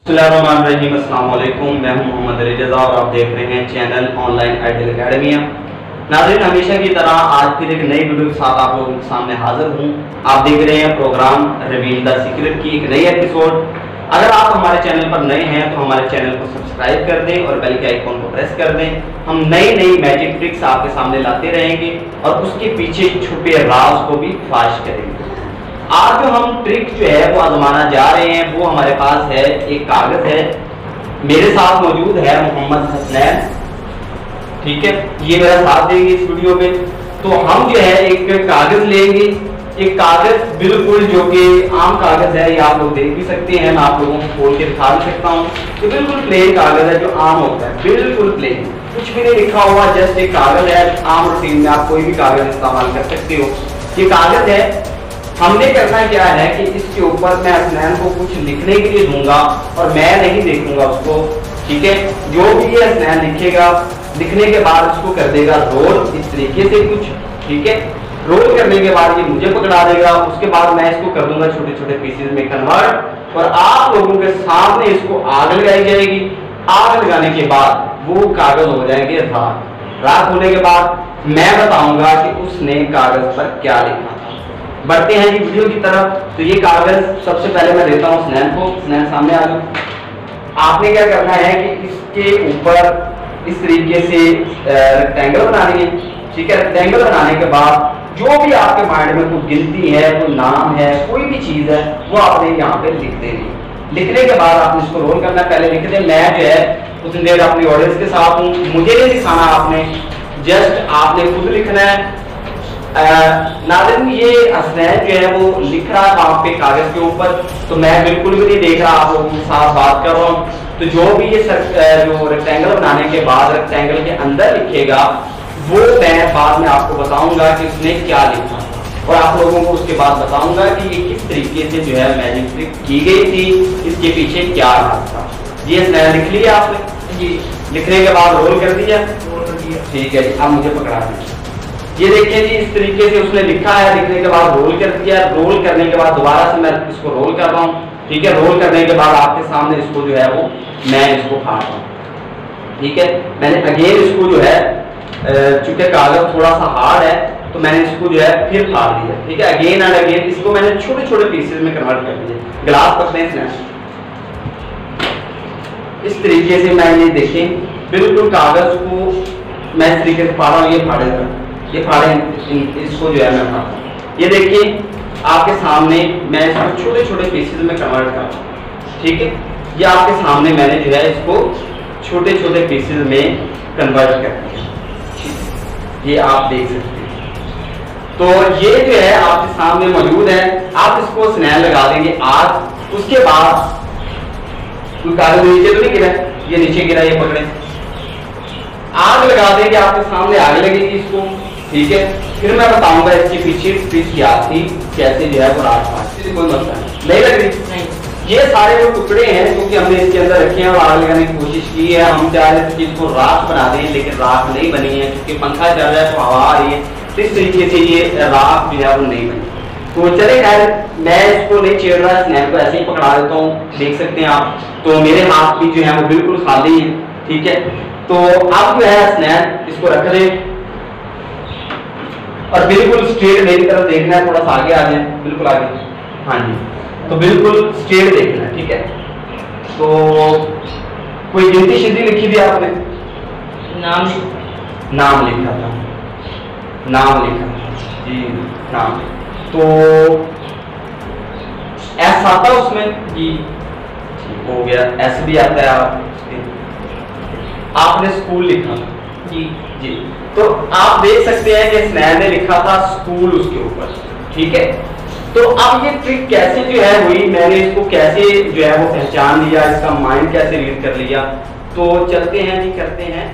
अस्सलाम वालेकुम, मैं हूं मोहम्मद रज़ा और आप देख रहे हैं चैनल ऑनलाइन आइडियल एकेडमिया। नाज़रीन, हमेशा की तरह आज फिर एक नई वीडियो के साथ आप लोगों के सामने हाजिर हूं। आप देख रहे हैं प्रोग्राम रिवील द सीक्रेट की एक नई एपिसोड। अगर आप हमारे चैनल पर नए हैं तो हमारे चैनल को सब्सक्राइब कर दें और बेल के आइकॉन को प्रेस कर दें। हम नई नई मैजिक ट्रिक्स आपके सामने लाते रहेंगे और उसके पीछे छुपे राज को भी फाश करेंगे। आज जो हम ट्रिक जो है वो आजमाना जा रहे हैं वो हमारे पास है, एक कागज है। मेरे साथ मौजूद है मोहम्मद हसनैन, ठीक है, ये मेरा साथ देंगे इस वीडियो में। तो हम जो है एक कागज लेंगे, एक कागज बिल्कुल जो कि आम कागज है, ये आप लोग देख भी सकते हैं, मैं आप लोगों को खोल के दिखा भी सकता हूँ। ये बिल्कुल प्लेन कागज है जो आम होता है, बिल्कुल प्लेन, कुछ भी नहीं लिखा हुआ, जस्ट एक कागज है। आम रूटीन में आप कोई भी कागज इस्तेमाल कर सकते हो। ये कागज है, हमने करना क्या है कि इसके ऊपर मैं हसनैन को कुछ लिखने के लिए दूंगा और मैं नहीं देखूंगा उसको, ठीक है। जो भी ये हसनैन लिखेगा, लिखने के बाद उसको कर देगा रोल इस तरीके से कुछ, ठीक है। रोल करने के बाद ये मुझे पकड़ा देगा, उसके बाद मैं इसको कर दूंगा छोटे छोटे पीसेस में कन्वर्ट और आप लोगों के सामने इसको आग लगाई जाएगी। आग लगाने के बाद वो कागज हो जाएंगे राख। राख होने के बाद मैं बताऊंगा कि उसने कागज पर क्या लिखा। बढ़ते हैं जी वीडियो की तरफ। तो ये कागज सबसे पहले मैं देता हूँ स्नैन को। स्नैन सामने आ जाओ। आपने क्या करना है कि इसके ऊपर इस तरीके से रेक्टेंगल बनानी है, ठीक है। रेक्टेंगल बनाने के बाद जो भी आपके माइंड में कोई गिनती है, कोई नाम है, कोई भी चीज है, वो आपने यहाँ पे लिख देनी। लिखने के बाद आपने इसको रोल करना। पहले लिख दे। मैं जो है उतनी देर अपनी ऑडियंस के साथ हूँ, मुझे नहीं दिखाना आपने, जस्ट आपने खुद लिखना है। नाज़रीन, ये हसनैन जो है वो लिख रहा है वहां पे कागज के ऊपर, तो मैं बिल्कुल भी नहीं देख रहा, आप लोगों के साथ बात कर रहा हूँ। तो जो भी ये जो रेक्टेंगल बनाने के बाद रेक्टेंगल के अंदर लिखेगा वो मैं बाद में आपको बताऊंगा कि उसने क्या लिखा और आप लोगों को उसके बाद बताऊंगा कि ये किस तरीके से जो है मैजिक ट्रिक की गई थी, इसके पीछे क्या राज था। ये हसनैन लिख लिया आपने जी। लिखने के बाद रोल कर दिया, ठीक है। अब मुझे पकड़ा दीजिए। ये देखिए जी, इस तरीके से उसने लिखा है। लिखने के बाद रोल कर दिया। रोल करने के बाद दोबारा से मैं इसको रोल कर रहा हूँ, ठीक है। रोल करने के बाद आपके सामने इसको जो है वो मैं इसको फाड़ रहा हूँ, ठीक है। मैंने अगेन इसको जो है, चूंकि कागज थोड़ा सा हार्ड है तो मैंने इसको जो है फिर फाड़ दिया, ठीक है। अगेन एंड अगेन इसको मैंने छोटे छोटे पीसेस में कन्वर्ट कर दिया। ग्लास पकड़े इस तरीके से मैं ये देखें बिल्कुल कागज को मैं इस तरीके से फाड़ा हूँ। ये फाड़ेगा, ये फाड़े, इसको जो है मैं फाड़ा। ये देखिए आपके सामने मैं इसको छोटे छोटे पीसेस में कन्वर्ट कर रहा हूँ, ठीक है। ये आपके सामने मैंने जो है इसको छोटे छोटे पीसेस में कन्वर्ट कर दिया, ये आप देख सकते हैं। तो ये जो है आपके सामने मौजूद है। आप इसको स्नैन लगा देंगे आज। उसके बाद कोई कागज नीचे तो नहीं गिरा, ये नीचे गिरा, ये पकड़े, आग लगा देंगे। आपके सामने आग लगेगी इसको, ठीक है। फिर मैं बताऊंगा इसके पीछे ट्रिक क्या थी, कैसे जो है वो रात पास। कोई मसला नहीं लग रही नहीं। ये सारे जो टुकड़े हैं क्योंकि हमने इसके अंदर रखे हैं और आग लगाने की कोशिश की है। हम चाह रहे थे कि इसको राख बना दें, लेकिन राख नहीं बनी है क्योंकि पंखा चल रहा है तो हवा आ रही है, तो इस तरीके से ये राख जो है वो नहीं बनी। तो चले खैर, मैं इसको नहीं छेड़ रहा, स्नैप को ऐसे ही पकड़ा देता हूँ, देख सकते हैं आप। तो मेरे हाथ भी जो है वो बिल्कुल खाली है, ठीक है। तो अब जो है स्नैप इसको रख दें और बिल्कुल स्ट्रेट मेरी तरफ देखना है। थोड़ा सा आगे आ जाए, बिल्कुल आगे, हाँ जी। तो बिल्कुल स्ट्रेट देखना है, ठीक है। तो कोई गिनती शिनती लिखी थी आपने? नाम लिखा था, नाम लिखा जी, नाम। तो एस आता है उसमें जी, हो गया। एस भी आता है। आपने स्कूल लिखा जी जी। तो आप देख सकते हैं कि स्नैन ने लिखा था स्कूल उसके ऊपर, ठीक है। तो अब ये ट्रिक कैसे जो है हुई, मैंने इसको कैसे जो है वो पहचान लिया, इसका माइंड कैसे रीड कर लिया। तो चलते हैं जी, करते हैं।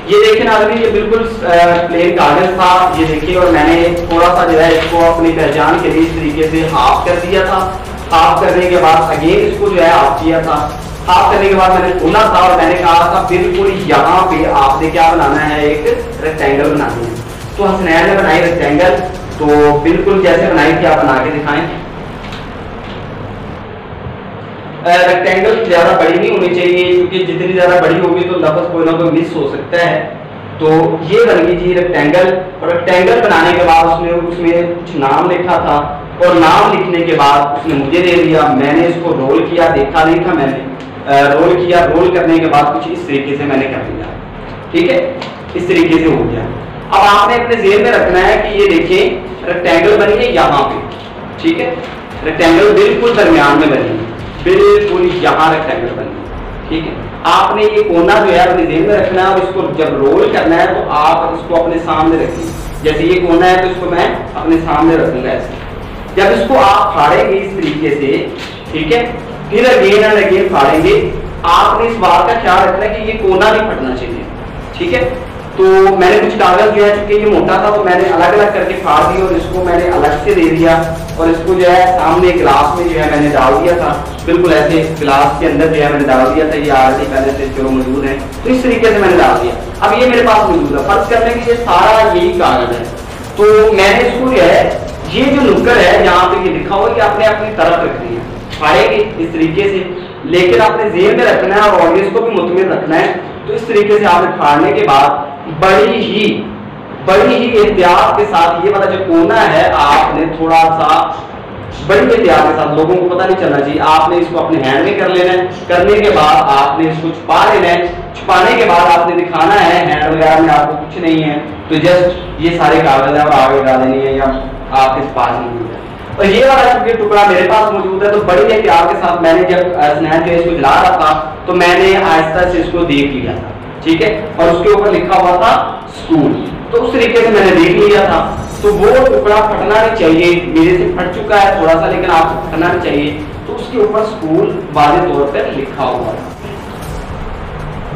ये देखिए नाज़रीन, ये बिल्कुल प्लेन कागज था, ये देखिए। और मैंने थोड़ा सा जो है इसको अपनी पहचान के लिए इस तरीके से हाफ कर दिया था। हाफ करने के बाद अगेन इसको जो है हाफ किया था। हाफ करने के बाद मैंने खोला था और मैंने कहा था बिल्कुल यहाँ पे आपने क्या बनाना है, एक रेक्टेंगल बनानी है। तो हसनैन ने बनाई रेक्टेंगल, तो बिल्कुल जैसे बनाई थी आप बना के दिखाएं। रेक्टेंगल ज्यादा बड़ी नहीं होनी चाहिए, क्योंकि जितनी ज्यादा बड़ी होगी तो लफ्ज कोई ना कोई मिस हो सकता है। तो ये बन गई जी रेक्टेंगल। और रेक्टेंगल बनाने के बाद उसमें कुछ नाम लिखा था, और नाम लिखने के बाद उसने मुझे दे दिया, मैंने इसको रोल किया, देखा नहीं था मैंने, रोल किया। रोल करने के बाद कुछ इस तरीके से मैंने कर दिया, ठीक है, इस तरीके से हो गया। अब आपने अपने जेहन में रखना है कि ये देखिए रेक्टेंगल बनी है यहाँ पे, ठीक है, रेक्टेंगल बिल्कुल दरमियान में बनी है, बिल्कुल यहाँ रेक्टेंगल बनी है, ठीक है। आपने ये कोना जो है अपने जेहन में रखना है, और इसको जब रोल करना है तो आप इसको अपने सामने रखिए। जैसे ये कोना है तो इसको मैं अपने सामने रखूंगा ऐसे। जब इसको आप फाड़ेंगे इस तरीके से, ठीक है, फिर अगेन एंड अगेन फाड़ेंगे। आपने इस बात का ख्याल रखना है कि ये कोना नहीं फटना चाहिए, ठीक है। तो मैंने कुछ कागज जो है, चूंकि ये मोटा था तो मैंने अलग अलग करके फाड़ दिया, और इसको मैंने अलग से दे दिया, और इसको जो है सामने गिलास में जो है मैंने डाल दिया था, बिल्कुल ऐसे गिलास के अंदर जो है मैंने डाल दिया था। ये ऑलरेडी पहले से जो मौजूद है, तो इस तरीके से मैंने डाल दिया। अब ये मेरे पास मौजूद है, फर्ज करने की ये सारा यही कागज है। तो मैंने इसको जो है, ये जो नुक्कड़ है यहाँ पे ये लिखा हुआ कि आपने अपनी तरफ रखनी है, फाड़ेंगे इस तरीके से, लेकिन आपने जेहन में रखना है और ऑडियंस को भी मुतमिन रखना है। तो इस तरीके से आपने फाड़ने के बाद बड़ी ही एहतियात के साथ, ये वाला जो कोना है आपने थोड़ा सा बड़ी एहतियात के साथ, लोगों को पता नहीं चलना चाहिए, आपने इसको अपने हैंड में कर लेना है। करने के बाद आपने इसको छुपा लेना है। छुपाने के बाद आपने दिखाना है, हैंड वगैरह में आपको कुछ नहीं है, तो जस्ट ये सारे कागज है और आगे लगा देनी है, या आपके पास मौजूद है। और ये वाला क्योंकि टुकड़ा मेरे पास मौजूद है, तो बड़ी एहतियात के साथ मैंने जब स्नैच जो इसको जला रहा था, तो मैंने आहिस्ता से इसको देख लिया था, ठीक है, और उसके ऊपर लिखा हुआ था स्कूल। तो उस तरीके से मैंने देख लिया था। तो वो टुकड़ा फटना नहीं चाहिए, मेरे से फट चुका है थोड़ा सा, लेकिन आपको फटना नहीं चाहिए। तो उसके ऊपर स्कूल वाजे तौर पर लिखा हुआ था,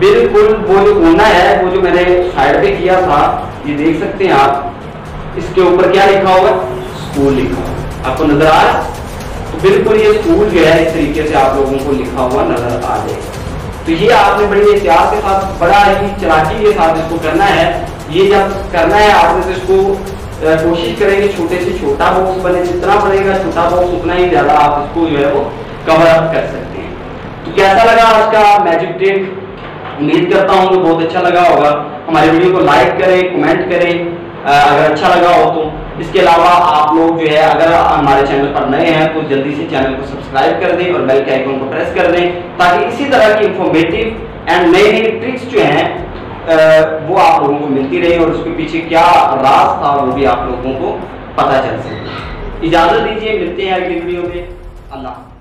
बिल्कुल वो जो कोना है, वो जो मैंने साइड पे किया था, ये देख सकते हैं आप, इसके ऊपर क्या लिखा होगा, स्कूल लिखा होगा, आपको नजर आ रहा है। तो बिल्कुल ये स्कूल जो है इस तरीके से आप लोगों को लिखा हुआ नजर आ जाएगा। तो ये आपने बड़ी एहतियात के साथ, बड़ा ही चालाकी के साथ इसको करना है। ये जब करना है आपने तो इसको कोशिश करेंगे छोटे से छोटा बॉक्स बने, जितना बनेगा छोटा बॉक्स उतना ही ज्यादा आप इसको जो है वो कवर अप कर सकते हैं। तो कैसा लगा आज का मैजिक ट्रिक? उम्मीद करता हूँ कि बहुत अच्छा लगा होगा। हमारे वीडियो को लाइक करें, कमेंट करें अगर अच्छा लगा हो तो। इसके अलावा आप लोग जो है अगर हमारे चैनल पर नए हैं तो जल्दी से चैनल को सब्सक्राइब कर दें और बेल के आइकन को प्रेस कर दें, ताकि इसी तरह की इंफॉर्मेटिव एंड नई नई ट्रिक्स जो हैं वो आप लोगों को मिलती रहे, और उसके पीछे क्या राज था वो भी आप लोगों को पता चल सके। इजाजत दीजिए, मिलते हैं अगली वीडियो में। अल्लाह।